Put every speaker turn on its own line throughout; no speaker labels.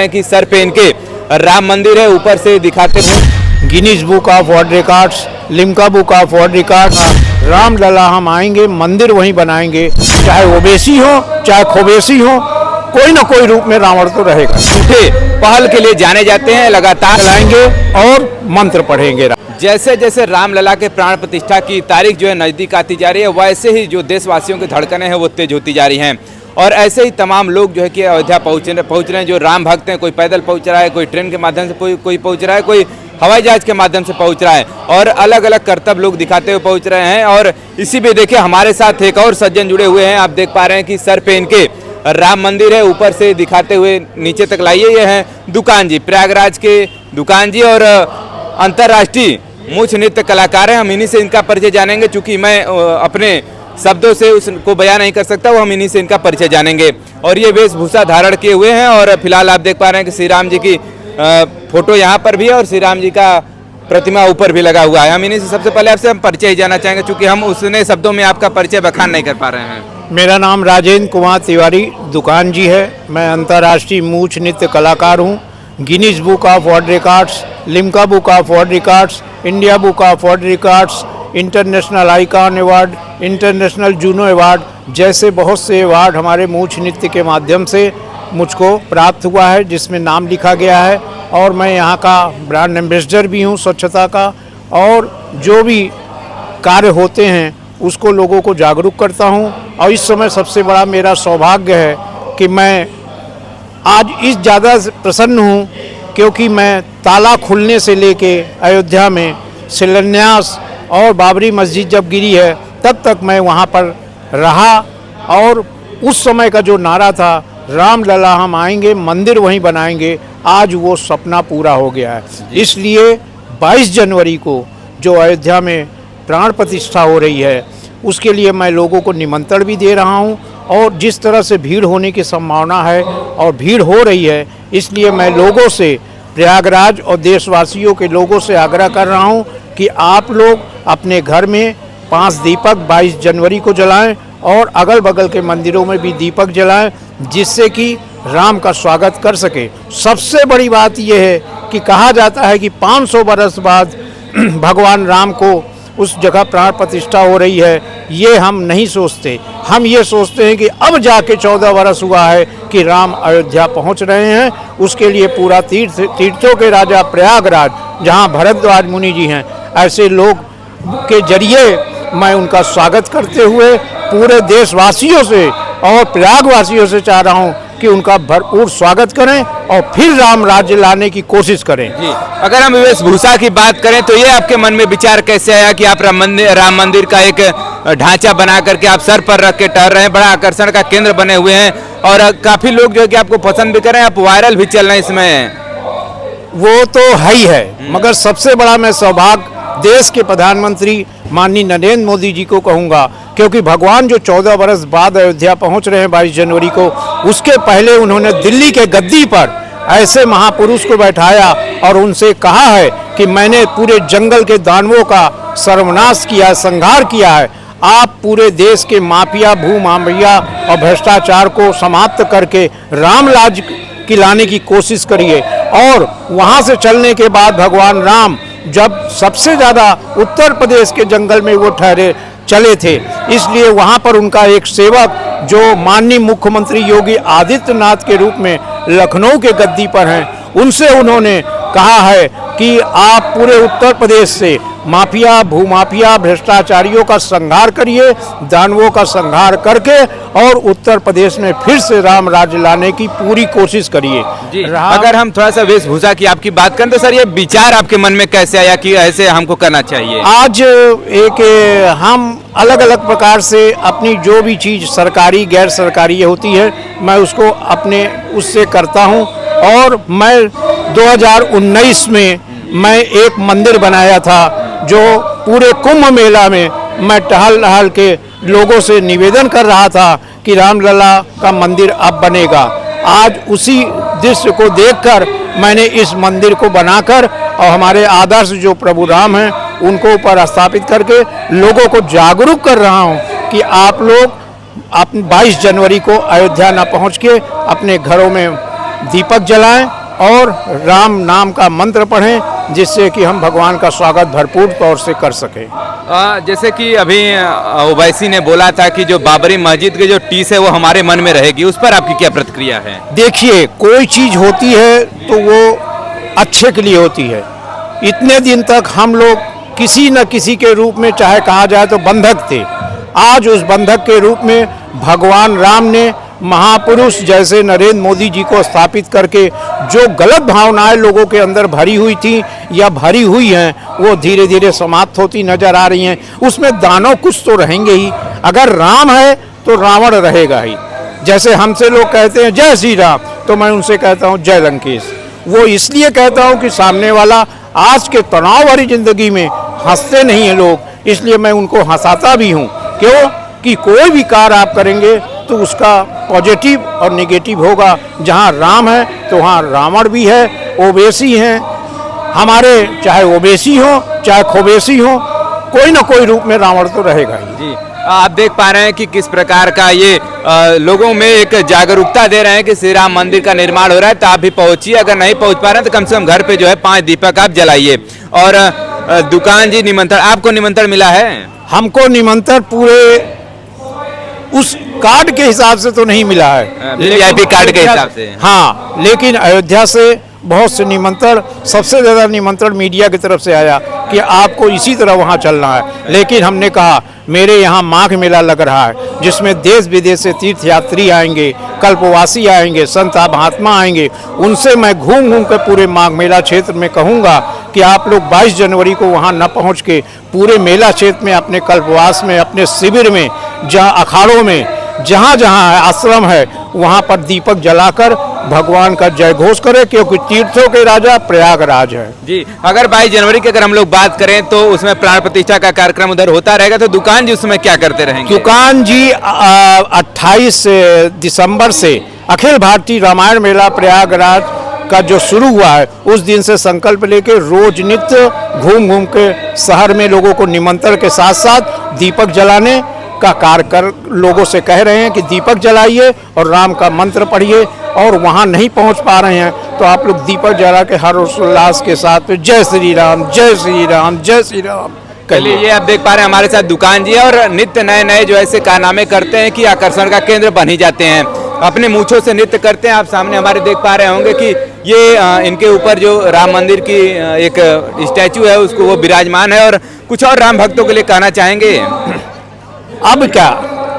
कि सर पहन के राम मंदिर है, ऊपर से दिखाते हैं
Guinness book of world records, Limca book of world records. Ramlala हम आएंगे, मंदिर वहीं बनाएंगे, चाहे ओबीसी हो चाहे खोबेसी हो, कोई ना कोई रूप में रावण तो रहेगा।
झूठे पहल के लिए जाने जाते हैं, लगातार
चलाएंगे और मंत्र पढ़ेंगे।
जैसे जैसे रामलला के प्राण प्रतिष्ठा की तारीख जो है नज़दीक आती जा रही है, वैसे ही जो देशवासियों की धड़कनें हैं वो तेज होती जा रही हैं। और ऐसे ही तमाम लोग जो है कि अयोध्या पहुँच रहे हैं। जो राम भक्त हैं, कोई पैदल पहुँच रहा है, कोई ट्रेन के माध्यम से कोई पहुँच रहा है, कोई हवाई जहाज के माध्यम से पहुँच रहा है, और अलग अलग करतब लोग दिखाते हुए पहुँच रहे हैं। और इसी में देखिए हमारे साथ एक और सज्जन जुड़े हुए हैं। आप देख पा रहे हैं कि सर पहन के राम मंदिर है, ऊपर से दिखाते हुए नीचे तक लाइए। ये हैं दुकान जी, प्रयागराज के दुकान जी, और अंतर्राष्ट्रीय मूछ नृत्य कलाकार हैं। हम इन्हीं से इनका परिचय जानेंगे, चूँकि मैं अपने शब्दों से उसको बयां नहीं कर सकता, वो हम इन्हीं से इनका परिचय जानेंगे। और ये वेशभूषा धारण किए हुए हैं, और फिलहाल आप देख पा रहे हैं कि श्री राम जी की फोटो यहाँ पर भी है, और श्री राम जी का प्रतिमा ऊपर भी लगा हुआ है। हम इन्हीं से सबसे पहले आपसे हम परिचय जाना चाहेंगे, चूँकि हम उसने शब्दों में आपका परिचय बखान नहीं कर पा रहे हैं।
मेरा नाम राजेंद्र कुमार तिवारी दुकान जी है। मैं अंतर्राष्ट्रीय मूछ नृत्य कलाकार हूँ। Guinness book of world records, Limca book of world records, India book of world records, international icon award, international Juno award जैसे बहुत से अवार्ड हमारे मूछ नृत्य के माध्यम से मुझको प्राप्त हुआ है, जिसमें नाम लिखा गया है। और मैं यहाँ का ब्रांड एम्बेसडर भी हूँ स्वच्छता का, और जो भी कार्य होते हैं उसको लोगों को जागरूक करता हूँ। और इस समय सबसे बड़ा मेरा सौभाग्य है कि मैं आज इस ज़्यादा प्रसन्न हूँ क्योंकि मैं ताला खुलने से लेके अयोध्या में शिलान्यास और बाबरी मस्जिद जब गिरी है तब तक मैं वहाँ पर रहा, और उस समय का जो नारा था रामलला हम आएंगे, मंदिर वहीं बनाएंगे, आज वो सपना पूरा हो गया है। इसलिए 22 जनवरी को जो अयोध्या में प्राण प्रतिष्ठा हो रही है उसके लिए मैं लोगों को निमंत्रण भी दे रहा हूं। और जिस तरह से भीड़ होने की संभावना है और भीड़ हो रही है, इसलिए मैं लोगों से, प्रयागराज और देशवासियों के लोगों से आग्रह कर रहा हूं कि आप लोग अपने घर में 5 दीपक 22 जनवरी को जलाएं, और अगल बगल के मंदिरों में भी दीपक जलाएं, जिससे कि राम का स्वागत कर सके। सबसे बड़ी बात यह है कि कहा जाता है कि 500 बरस बाद भगवान राम को उस जगह प्राण प्रतिष्ठा हो रही है। ये हम नहीं सोचते, हम ये सोचते हैं कि अब जाके 14 वर्ष हुआ है कि राम अयोध्या पहुंच रहे हैं। उसके लिए पूरा तीर्थों के राजा प्रयागराज, जहां भरद्वाज मुनि जी हैं, ऐसे लोग के जरिए मैं उनका स्वागत करते हुए पूरे देशवासियों से और प्रयागवासियों से चाह रहा हूं कि उनका भरपूर स्वागत करें और फिर राम राज्य लाने की कोशिश करें।
जी, अगर हम वेशभूषा की बात करें तो ये आपके मन में विचार कैसे आया कि आप राम मंदिर का एक ढांचा बना करके आप सर पर रख के टहल रहे हैं, बड़ा आकर्षण का केंद्र बने हुए हैं, और काफी लोग जो है कि आपको पसंद भी कर रहे हैं, आप वायरल भी चल रहे हैं इसमें।
वो तो है ही है, मगर सबसे बड़ा मैं सौभाग्य देश के प्रधानमंत्री माननीय नरेंद्र मोदी जी को कहूँगा, क्योंकि भगवान जो 14 वर्ष बाद अयोध्या पहुँच रहे हैं 22 जनवरी को, उसके पहले उन्होंने दिल्ली के गद्दी पर ऐसे महापुरुष को बैठाया और उनसे कहा है कि मैंने पूरे जंगल के दानवों का सर्वनाश किया, संहार किया है। आप पूरे देश के माफिया, भूमाफिया और भ्रष्टाचार को समाप्त करके रामराज की लाने की कोशिश करिए। और वहाँ से चलने के बाद भगवान राम जब सबसे ज़्यादा उत्तर प्रदेश के जंगल में वो चले थे, इसलिए वहाँ पर उनका एक सेवक जो माननीय मुख्यमंत्री योगी आदित्यनाथ के रूप में लखनऊ के गद्दी पर हैं, उनसे उन्होंने कहा है कि आप पूरे उत्तर प्रदेश से माफिया, भूमाफिया, भ्रष्टाचारियों का संहार करिए, दानवों का संहार करके और उत्तर प्रदेश में फिर से राम राज्य लाने की पूरी कोशिश करिए।
अगर हम थोड़ा सा वेशभूषा की आपकी बात करें तो सर ये विचार आपके मन में कैसे आया कि ऐसे हमको करना चाहिए?
आज एक हम अलग अलग प्रकार से अपनी जो भी चीज़ सरकारी गैर सरकारी होती है, मैं उसको अपने उससे करता हूँ। और मैं 2019 में मैं एक मंदिर बनाया था, जो पूरे कुंभ मेला में मैं टहल के लोगों से निवेदन कर रहा था कि रामलला का मंदिर अब बनेगा। आज उसी दृश्य को देखकर मैंने इस मंदिर को बनाकर और हमारे आदर्श जो प्रभु राम हैं उनको ऊपर स्थापित करके लोगों को जागरूक कर रहा हूं कि आप लोग 22 जनवरी को अयोध्या न पहुंच के अपने घरों में दीपक जलाएं और राम नाम का मंत्र पढ़ें, जिससे कि हम भगवान का स्वागत भरपूर तौर से कर सकें।
जैसे कि अभी ओवैसी ने बोला था कि जो बाबरी मस्जिद की जो टीस है वो हमारे मन में रहेगी, उस पर आपकी क्या प्रतिक्रिया है?
देखिए, कोई चीज़ होती है तो वो अच्छे के लिए होती है। इतने दिन तक हम लोग किसी न किसी के रूप में, चाहे कहा जाए तो बंधक थे। आज उस बंधक के रूप में भगवान राम ने महापुरुष जैसे नरेंद्र मोदी जी को स्थापित करके जो गलत भावनाएं लोगों के अंदर भरी हुई थी या भरी हुई हैं, वो धीरे धीरे समाप्त होती नजर आ रही हैं। उसमें दानव कुछ तो रहेंगे ही। अगर राम है तो रावण रहेगा ही। जैसे हमसे लोग कहते हैं जय श्री राम, तो मैं उनसे कहता हूँ जय लंकेश। वो इसलिए कहता हूँ कि सामने वाला आज के तनाव भरी जिंदगी में हंसते नहीं हैं लोग, इसलिए मैं उनको हंसाता भी हूँ। क्यों कि कोई भी कार्य आप करेंगे तो उसका पॉजिटिव और नेगेटिव होगा। जहाँ राम है तो वहाँ रावण भी है, ओवैसी हैं हमारे, चाहे ओवैसी हो चाहे खोवैसी हो, कोई ना कोई रूप में रावण तो रहेगा ही।
जी, आप देख पा रहे हैं कि किस प्रकार का ये लोगों में एक जागरूकता दे रहे हैं कि श्री राम मंदिर का निर्माण हो रहा है, तो आप भी पहुंचिए। अगर नहीं पहुंच पा रहे हैं तो कम से कम घर पे जो है 5 दीपक आप जलाइए। और दुकान जी, निमंत्रण, आपको निमंत्रण मिला है?
हमको निमंत्रण पूरे उस कार्ड के हिसाब से तो नहीं मिला है,
VIP कार्ड के हिसाब से।
हाँ, लेकिन अयोध्या से बहुत से निमंत्रण, सबसे ज़्यादा निमंत्रण मीडिया की तरफ से आया कि आपको इसी तरह वहाँ चलना है। लेकिन हमने कहा मेरे यहाँ माघ मेला लग रहा है, जिसमें देश विदेश से तीर्थयात्री आएंगे, कल्पवासी आएंगे, संत महात्मा आएंगे। उनसे मैं घूम घूम कर पूरे माघ मेला क्षेत्र में कहूँगा कि आप लोग 22 जनवरी को वहाँ न पहुँच के पूरे मेला क्षेत्र में अपने कल्पवास में, अपने शिविर में, जहाँ अखाड़ों में, जहाँ जहाँ आश्रम है वहाँ पर दीपक जलाकर भगवान का जय घोष करें, क्योंकि तीर्थों के राजा प्रयागराज है।
जी, अगर 22 जनवरी की अगर हम लोग बात करें तो उसमें प्राण प्रतिष्ठा का कार्यक्रम उधर होता रहेगा, तो दुकान जी उसमें क्या करते रहेंगे?
दुकान जी 28 दिसंबर से अखिल भारतीय रामायण मेला प्रयागराज का जो शुरू हुआ है, उस दिन से संकल्प लेके रोज नित्य घूम घूम के शहर में लोगों को निमंत्रण के साथ साथ दीपक जलाने का कार्य कर लोगों से कह रहे हैं कि दीपक जलाइए और राम का मंत्र पढ़िए। और वहाँ नहीं पहुँच पा रहे हैं तो आप लोग दीपक जला के हर्षोल्लास के साथ जय श्री राम, जय श्री राम, जय श्री राम।
चलिए, ये आप देख पा रहे हैं हमारे साथ दुकान जी, और नित्य नए नए जो ऐसे कारनामे करते हैं कि आकर्षण का केंद्र बन ही जाते हैं। अपने मूंछों से नृत्य करते हैं। आप सामने हमारे देख पा रहे होंगे कि ये इनके ऊपर जो राम मंदिर की एक स्टैचू है उसको वो विराजमान है। और कुछ और राम भक्तों के लिए कहना चाहेंगे?
अब क्या,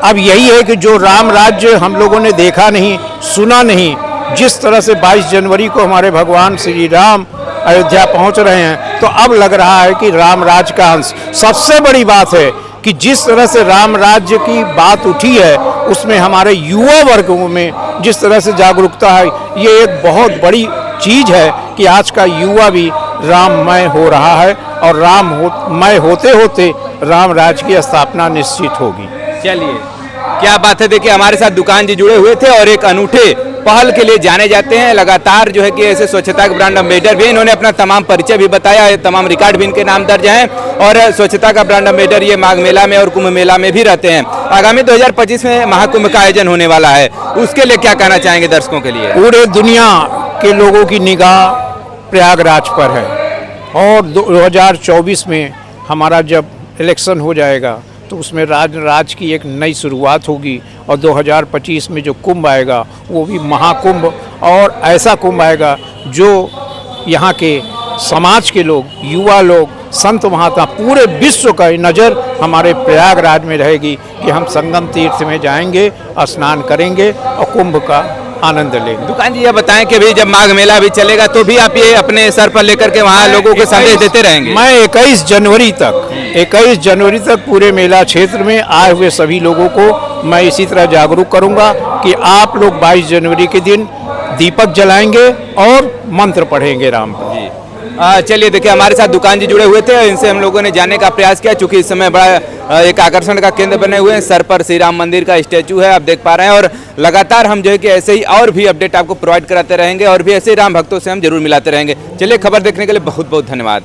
अब यही है कि जो राम राज्य हम लोगों ने देखा नहीं, सुना नहीं, जिस तरह से 22 जनवरी को हमारे भगवान श्री राम अयोध्या पहुंच रहे हैं, तो अब लग रहा है कि राम राज्य का अंश। सबसे बड़ी बात है कि जिस तरह से राम राज्य की बात उठी है, उसमें हमारे युवा वर्गों में जिस तरह से जागरूकता है, ये एक बहुत बड़ी चीज़ है कि आज का युवा भी राममय हो रहा है और राममय होते होते राम राज्य की स्थापना निश्चित होगी।
चलिए, क्या बात है। देखिए, हमारे साथ दुकान जी जुड़े हुए थे और एक अनूठे पहल के लिए जाने जाते हैं। लगातार जो है कि ऐसे स्वच्छता के ब्रांड अम्बेसडर भी, इन्होंने अपना तमाम परिचय भी बताया, तमाम रिकॉर्ड भी इनके नाम दर्ज हैं। और स्वच्छता का ब्रांड अम्बेसडर ये माघ मेला में और कुंभ मेला में भी रहते हैं। आगामी 2025 में महाकुंभ का आयोजन होने वाला है, उसके लिए क्या कहना चाहेंगे दर्शकों के लिए?
पूरे दुनिया के लोगों की निगाह प्रयागराज पर है और 2024 में हमारा जब इलेक्शन हो जाएगा तो उसमें राज की एक नई शुरुआत होगी। और 2025 में जो कुंभ आएगा वो भी महाकुंभ, और ऐसा कुंभ आएगा जो यहाँ के समाज के लोग, युवा लोग, संत महात्मा, पूरे विश्व का नज़र हमारे प्रयागराज में रहेगी कि हम संगम तीर्थ में जाएंगे, स्नान करेंगे और कुंभ का आनंद लेंगे।
दुकान जी, ये बताएं कि भाई जब माघ मेला भी चलेगा तो भी आप ये अपने सर पर लेकर के वहाँ लोगों को संदेश देते रहेंगे?
मैं 21 जनवरी तक पूरे मेला क्षेत्र में आए हुए सभी लोगों को मैं इसी तरह जागरूक करूंगा कि आप लोग 22 जनवरी के दिन दीपक जलाएंगे और मंत्र पढ़ेंगे राम का।
चलिए, देखिए, हमारे साथ दुकान जी जुड़े हुए थे, इनसे हम लोगों ने जानने का प्रयास किया। चूंकि इस समय बड़ा एक आकर्षण का केंद्र बने हुए हैं, सर पर श्री राम मंदिर का स्टैचू है, आप देख पा रहे हैं। और लगातार हम जो है कि ऐसे ही और भी अपडेट आपको प्रोवाइड कराते रहेंगे और भी ऐसे राम भक्तों से हम जरूर मिलाते रहेंगे। चलिए, खबर देखने के लिए बहुत बहुत धन्यवाद।